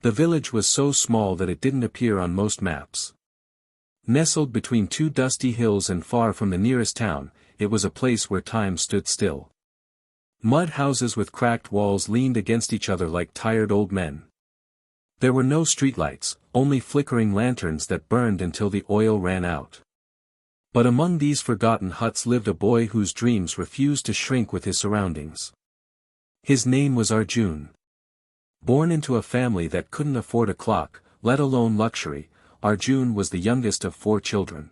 The village was so small that it didn't appear on most maps. Nestled between two dusty hills and far from the nearest town, it was a place where time stood still. Mud houses with cracked walls leaned against each other like tired old men. There were no streetlights, only flickering lanterns that burned until the oil ran out. But among these forgotten huts lived a boy whose dreams refused to shrink with his surroundings. His name was Arjun. Born into a family that couldn't afford a clock, let alone luxury, Arjun was the youngest of 4 children.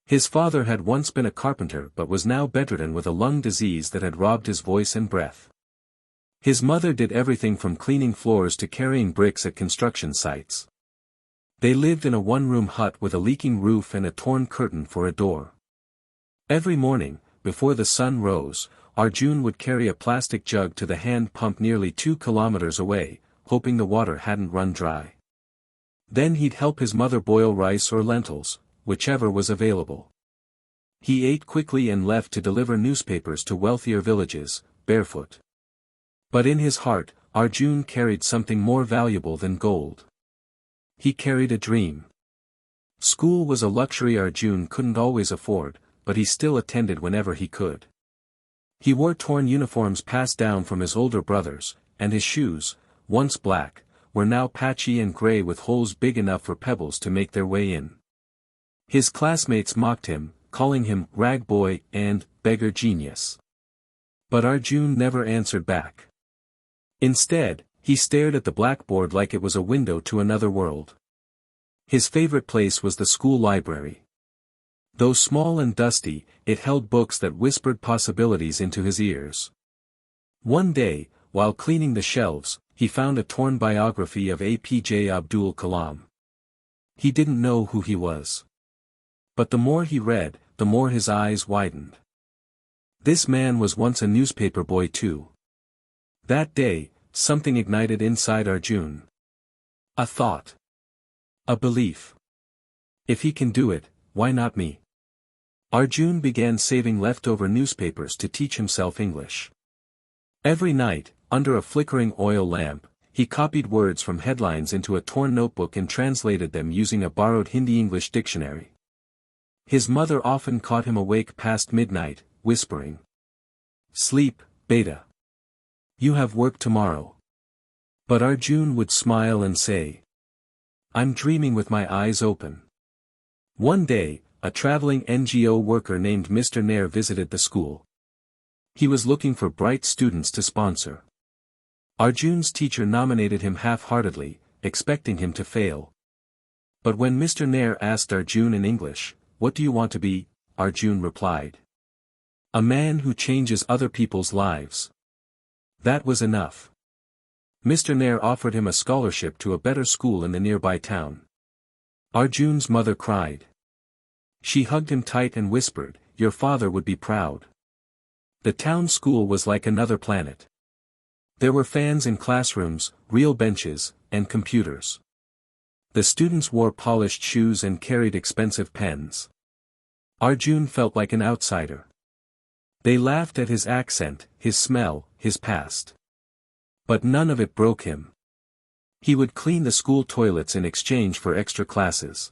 His father had once been a carpenter but was now bedridden with a lung disease that had robbed his voice and breath. His mother did everything from cleaning floors to carrying bricks at construction sites. They lived in a one-room hut with a leaking roof and a torn curtain for a door. Every morning, before the sun rose, Arjun would carry a plastic jug to the hand pump nearly 2 kilometers away, hoping the water hadn't run dry. Then he'd help his mother boil rice or lentils, whichever was available. He ate quickly and left to deliver newspapers to wealthier villages, barefoot. But in his heart, Arjun carried something more valuable than gold. He carried a dream. School was a luxury Arjun couldn't always afford, but he still attended whenever he could. He wore torn uniforms passed down from his older brothers, and his shoes, once black, were now patchy and gray with holes big enough for pebbles to make their way in. His classmates mocked him, calling him rag boy and beggar genius. But Arjun never answered back. Instead, he stared at the blackboard like it was a window to another world. His favorite place was the school library. Though small and dusty, it held books that whispered possibilities into his ears. One day, while cleaning the shelves, he found a torn biography of APJ Abdul Kalam. He didn't know who he was. But the more he read, the more his eyes widened. This man was once a newspaper boy too. That day, something ignited inside Arjun. A thought. A belief. If he can do it, why not me? Arjun began saving leftover newspapers to teach himself English. Every night, under a flickering oil lamp, he copied words from headlines into a torn notebook and translated them using a borrowed Hindi-English dictionary. His mother often caught him awake past midnight, whispering, "Sleep, beta. You have work tomorrow." But Arjun would smile and say, "I'm dreaming with my eyes open." One day, a traveling NGO worker named Mr. Nair visited the school. He was looking for bright students to sponsor. Arjun's teacher nominated him half-heartedly, expecting him to fail. But when Mr. Nair asked Arjun in English, "What do you want to be?" Arjun replied, "A man who changes other people's lives." That was enough. Mr. Nair offered him a scholarship to a better school in the nearby town. Arjun's mother cried. She hugged him tight and whispered, "Your father would be proud." The town school was like another planet. There were fans in classrooms, real benches, and computers. The students wore polished shoes and carried expensive pens. Arjun felt like an outsider. They laughed at his accent, his smell, his past. But none of it broke him. He would clean the school toilets in exchange for extra classes.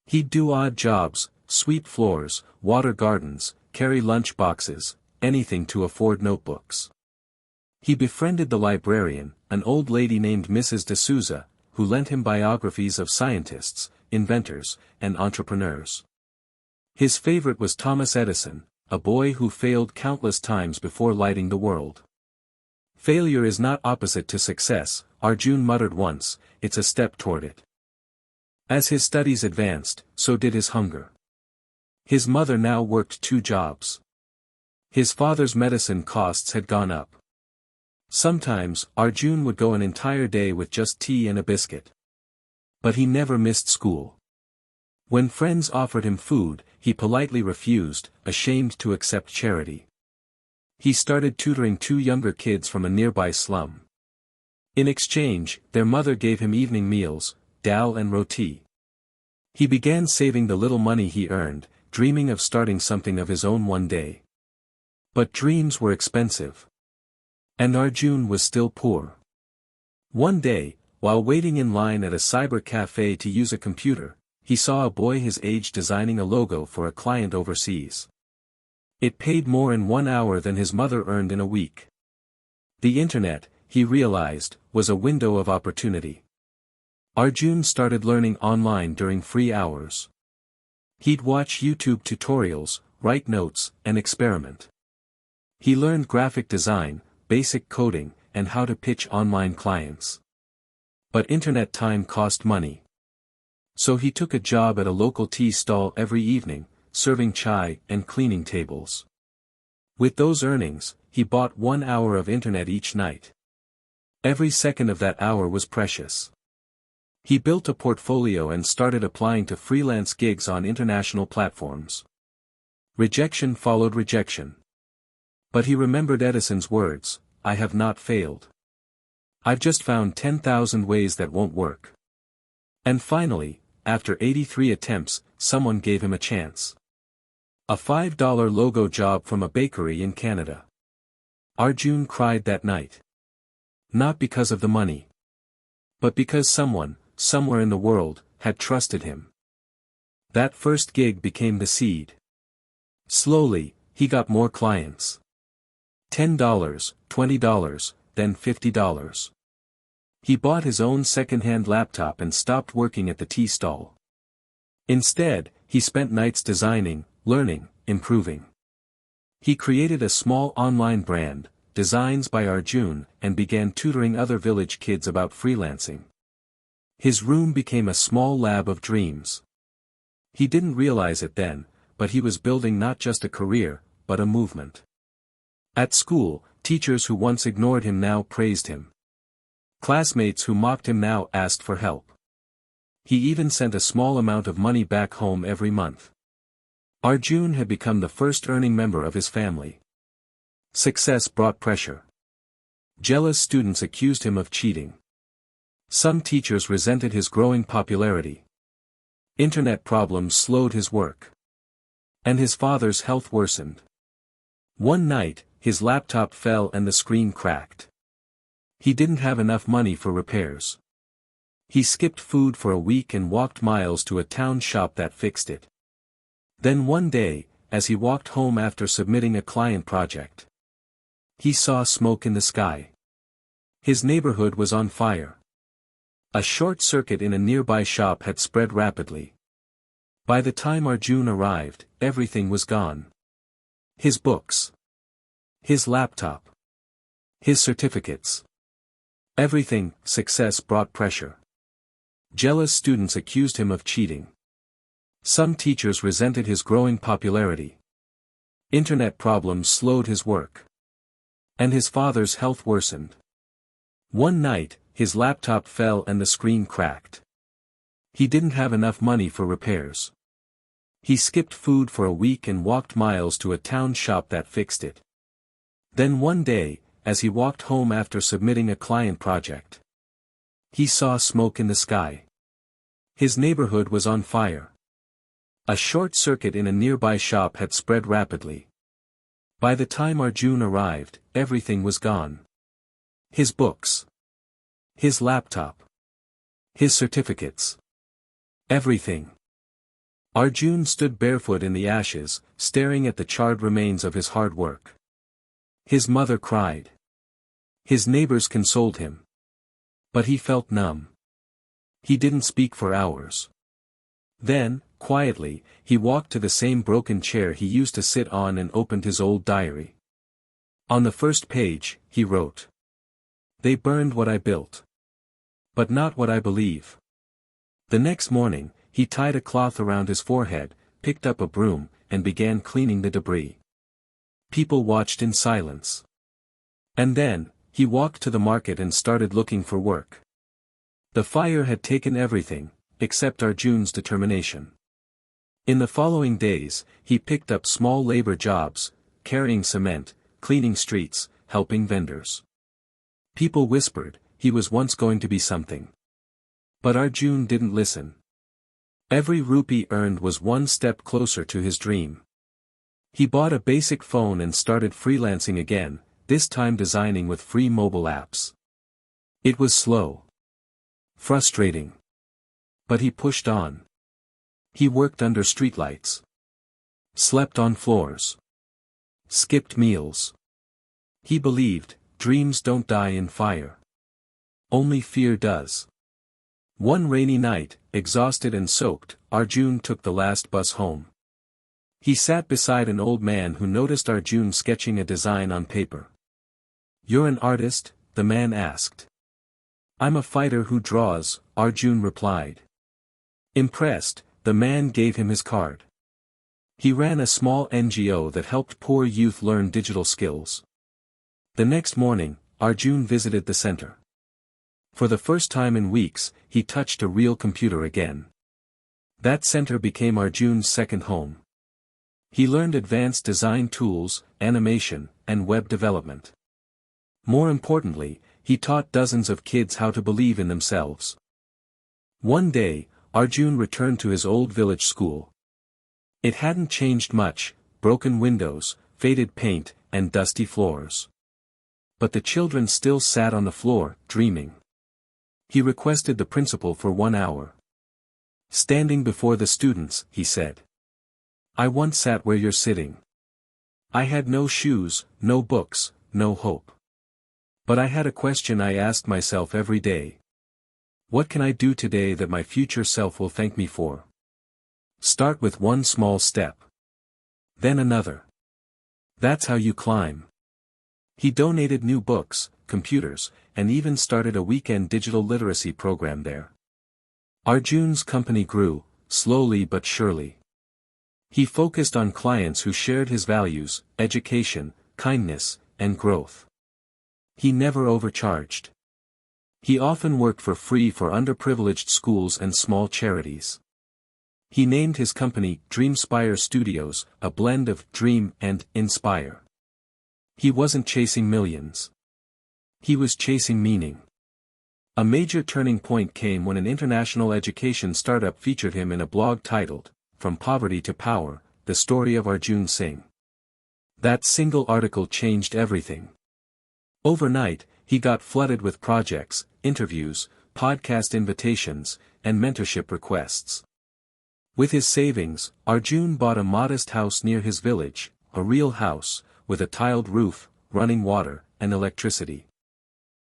He'd do odd jobs, sweep floors, water gardens, carry lunch boxes, anything to afford notebooks. He befriended the librarian, an old lady named Mrs. D'Souza, who lent him biographies of scientists, inventors, and entrepreneurs. His favorite was Thomas Edison, a boy who failed countless times before lighting the world. "Failure is not opposite to success," Arjun muttered once, "it's a step toward it." As his studies advanced, so did his hunger. His mother now worked 2 jobs. His father's medicine costs had gone up. Sometimes, Arjun would go an entire day with just tea and a biscuit. But he never missed school. When friends offered him food, he politely refused, ashamed to accept charity. He started tutoring 2 younger kids from a nearby slum. In exchange, their mother gave him evening meals, dal and roti. He began saving the little money he earned, dreaming of starting something of his own one day. But dreams were expensive. And Arjun was still poor. One day, While waiting in line at a cyber cafe to use a computer, he saw a boy his age designing a logo for a client overseas. It paid more in 1 hour than his mother earned in a week. The internet, he realized, was a window of opportunity. Arjun started learning online during free hours. He'd watch YouTube tutorials, write notes, and experiment. He learned graphic design, basic coding, and how to pitch online clients. But internet time cost money. So he took a job at a local tea stall every evening, serving chai and cleaning tables. With those earnings, he bought 1 hour of internet each night. Every second of that hour was precious. He built a portfolio and started applying to freelance gigs on international platforms. Rejection followed rejection. But he remembered Edison's words, "I have not failed. I've just found 10,000 ways that won't work." And finally, after 83 attempts, someone gave him a chance. A $5 logo job from a bakery in Canada. Arjun cried that night. Not because of the money. But because someone, somewhere in the world, had trusted him. That first gig became the seed. Slowly, he got more clients. $10, $20, then $50. He bought his own second-hand laptop and stopped working at the tea stall. Instead, he spent nights designing, learning, improving. He created a small online brand, Designs by Arjun, and began tutoring other village kids about freelancing. His room became a small lab of dreams. He didn't realize it then, but he was building not just a career, but a movement. At school, teachers who once ignored him now praised him. Classmates who mocked him now asked for help. He even sent a small amount of money back home every month. Arjun had become the first earning member of his family. Success brought pressure. Jealous students accused him of cheating. Some teachers resented his growing popularity. Internet problems slowed his work. And his father's health worsened. One night, his laptop fell and the screen cracked. He didn't have enough money for repairs. He skipped food for a week and walked miles to a town shop that fixed it. Then one day, as he walked home after submitting a client project, he saw smoke in the sky. His neighborhood was on fire. A short circuit in a nearby shop had spread rapidly. By the time Arjun arrived, everything was gone. His books. His laptop. His certificates. Everything. Success brought pressure. Jealous students accused him of cheating. Some teachers resented his growing popularity. Internet problems slowed his work. And his father's health worsened. One night, his laptop fell and the screen cracked. He didn't have enough money for repairs. He skipped food for a week and walked miles to a town shop that fixed it. Then one day, as he walked home after submitting a client project, he saw smoke in the sky. His neighborhood was on fire. A short circuit in a nearby shop had spread rapidly. By the time Arjun arrived, everything was gone. His books. His laptop. His certificates. Everything. Arjun stood barefoot in the ashes, staring at the charred remains of his hard work. His mother cried. His neighbors consoled him. But he felt numb. He didn't speak for hours. Then, quietly, he walked to the same broken chair he used to sit on and opened his old diary. On the first page, he wrote, "They burned what I built. But not what I believe." The next morning, he tied a cloth around his forehead, picked up a broom, and began cleaning the debris. People watched in silence. And then, he walked to the market and started looking for work. The fire had taken everything, except Arjun's determination. In the following days, he picked up small labor jobs, carrying cement, cleaning streets, helping vendors. People whispered, he was once going to be something. But Arjun didn't listen. Every rupee earned was one step closer to his dream. He bought a basic phone and started freelancing again, this time designing with free mobile apps. It was slow. Frustrating. But he pushed on. He worked under streetlights. Slept on floors. Skipped meals. He believed, dreams don't die in fire. Only fear does. One rainy night, exhausted and soaked, Arjun took the last bus home. He sat beside an old man who noticed Arjun sketching a design on paper. "You're an artist?" the man asked. "I'm a fighter who draws," Arjun replied. Impressed, the man gave him his card. He ran a small NGO that helped poor youth learn digital skills. The next morning, Arjun visited the center. For the first time in weeks, he touched a real computer again. That center became Arjun's second home. He learned advanced design tools, animation, and web development. More importantly, he taught dozens of kids how to believe in themselves. One day, Arjun returned to his old village school. It hadn't changed much: broken windows, faded paint, and dusty floors. But the children still sat on the floor, dreaming. He requested the principal for 1 hour. Standing before the students, he said, "I once sat where you're sitting. I had no shoes, no books, no hope. But I had a question I asked myself every day. What can I do today that my future self will thank me for? Start with one small step. Then another. That's how you climb." He donated new books, computers, and even started a weekend digital literacy program there. Arjun's company grew, slowly but surely. He focused on clients who shared his values: education, kindness, and growth. He never overcharged. He often worked for free for underprivileged schools and small charities. He named his company Dreamspire Studios, a blend of dream and inspire. He wasn't chasing millions. He was chasing meaning. A major turning point came when an international education startup featured him in a blog titled, "From Poverty to Power, The Story of Arjun Singh." That single article changed everything. Overnight, he got flooded with projects, interviews, podcast invitations, and mentorship requests. With his savings, Arjun bought a modest house near his village, a real house, with a tiled roof, running water, and electricity.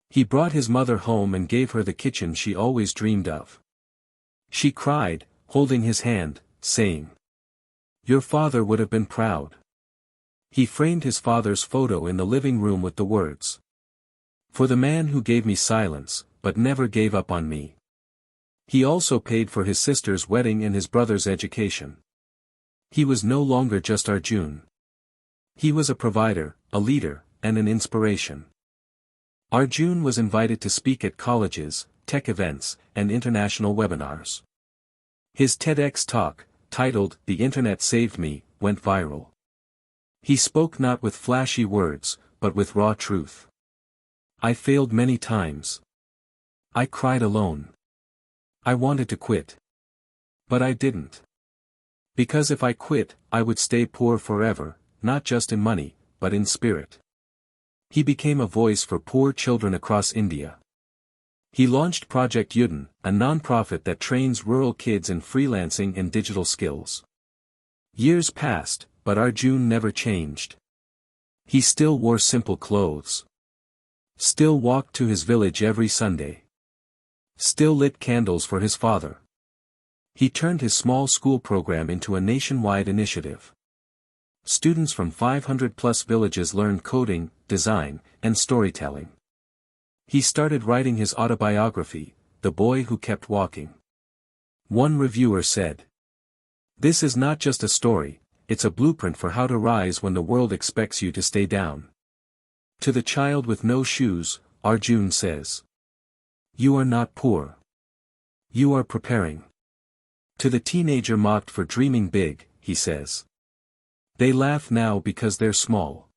He brought his mother home and gave her the kitchen she always dreamed of. She cried, holding his hand, saying, "Your father would have been proud." He framed his father's photo in the living room with the words, "For the man who gave me silence, but never gave up on me." He also paid for his sister's wedding and his brother's education. He was no longer just Arjun. He was a provider, a leader, and an inspiration. Arjun was invited to speak at colleges, tech events, and international webinars. His TEDx talk, titled "The Internet Saved Me," went viral. He spoke not with flashy words, but with raw truth. "I failed many times. I cried alone. I wanted to quit. But I didn't. Because if I quit, I would stay poor forever, not just in money, but in spirit." He became a voice for poor children across India. He launched Project Yudin, a non-profit that trains rural kids in freelancing and digital skills. Years passed, but Arjun never changed. He still wore simple clothes. Still walked to his village every Sunday. Still lit candles for his father. He turned his small school program into a nationwide initiative. Students from 500-plus villages learned coding, design, and storytelling. He started writing his autobiography, The Boy Who Kept Walking. One reviewer said, "This is not just a story, it's a blueprint for how to rise when the world expects you to stay down." To the child with no shoes, Arjun says, "You are not poor. You are preparing." To the teenager mocked for dreaming big, he says, "They laugh now because they're small.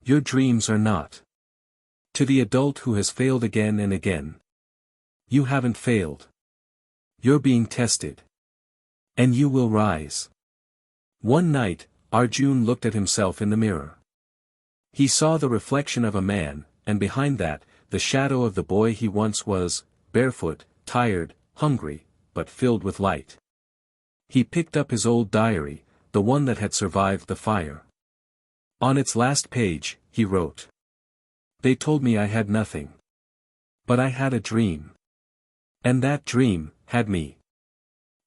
Your dreams are not." To the adult who has failed again and again, "You haven't failed. You're being tested. And you will rise." One night, Arjun looked at himself in the mirror. He saw the reflection of a man, and behind that, the shadow of the boy he once was, barefoot, tired, hungry, but filled with light. He picked up his old diary, the one that had survived the fire. On its last page, he wrote. They told me I had nothing. But I had a dream. And that dream had me.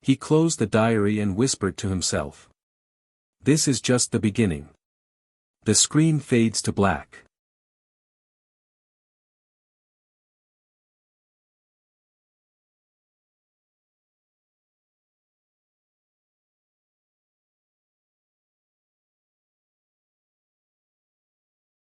He closed the diary and whispered to himself. This is just the beginning. The screen fades to black.